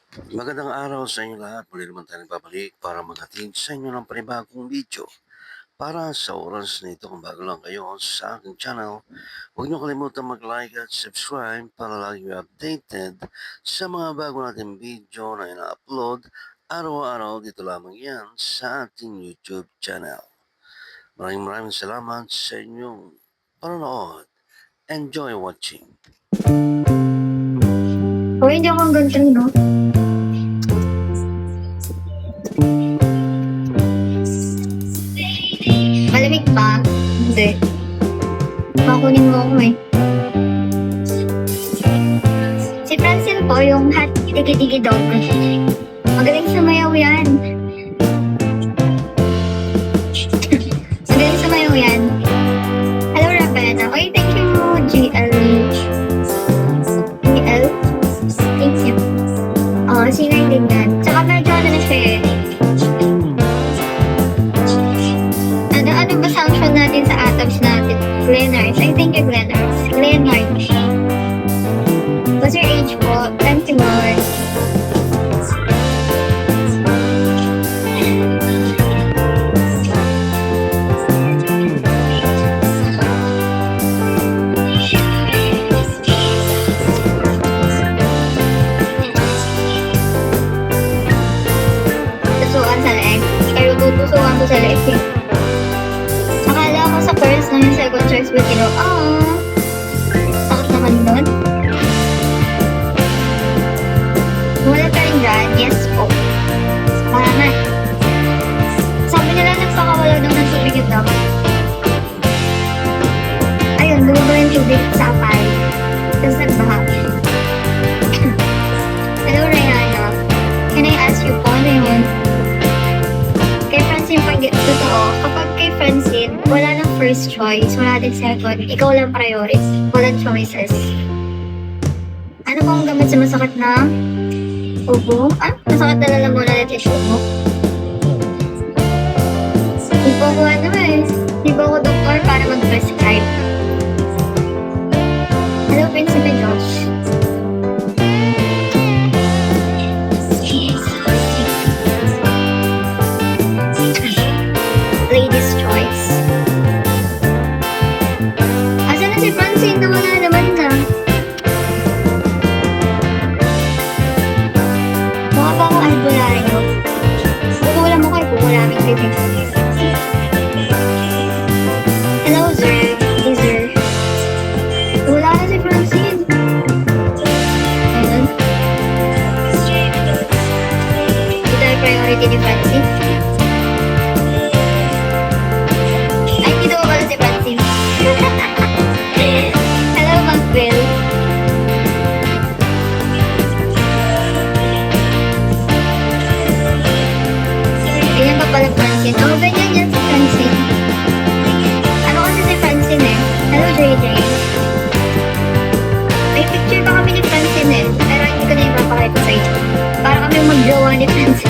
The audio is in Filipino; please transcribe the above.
Magandang araw sa inyo lahat. Muli naman tayo nagbabalik para maghatid sa inyo ng panibagong video. Para sa oras na ito, kung bago lang kayo sa aking channel, huwag niyo kalimutan mag-like at subscribe para lagi kayo updated sa mga bago nating video na ina-upload araw-araw dito lamang yan sa ating YouTube channel. Maraming salamat sa inyong panonood. Enjoy watching. Uy, hindi ako ang ganito, no? Malamig ba? Hindi. Makunin mo ako eh. Si Francine po, yung hot digi-digi dog. Magaling sumayaw yan. Magaling sumayaw yan. Hello, Ravena. Oy, thank you, GL. GL? Thank you. Sinay din yan. Tsaka medyo ano na siya eh. Ano ba sanction natin sa atoms natin? Glenars. I think you're Glenars. Glenard. What's your age po? 21. Tusukan sa leeg. Pero tutusukan ko sa leeg eh. Akala ko sa first na yung second choice but sakit naman nun. Wala ka rin dyan? Yes po. Para na. Sabi nila nagpakawala daw ng tubig ito. Ayun, lumaba yung tubig sa apay. Tapos nagbaha. Hello, Rayana. Can I ask you po ano yun? Kay Francine, pag totoo, kapag kay Francine, wala nang first choice, wala din second, ikaw lang priority, walang choices. Ano bang gamot sa masakit na ubo? Masakit na lalamunan natin yung ubo? Di po ako di po ako doktor para mag-prescribe. Hello, Principal Josh. Ladies' choice. Asan na si Francine na wala naman na? Mukha pa ako albularyo. Kukulam mo kayo, kukulaming bibig. Hello, sir. Sir. Wala na si Francine. Ayun. Ito yung priority ni Francine. Hello, Magbill. Ganyan pa pala Francine. Ganyan yan si Francine. Ano kasi si Francine eh? Hello, JJ. May picture pa kami ni Francine eh. Pero hindi ko na ipapakay ko sa inyo. Para kami mag-jowa ni Francine.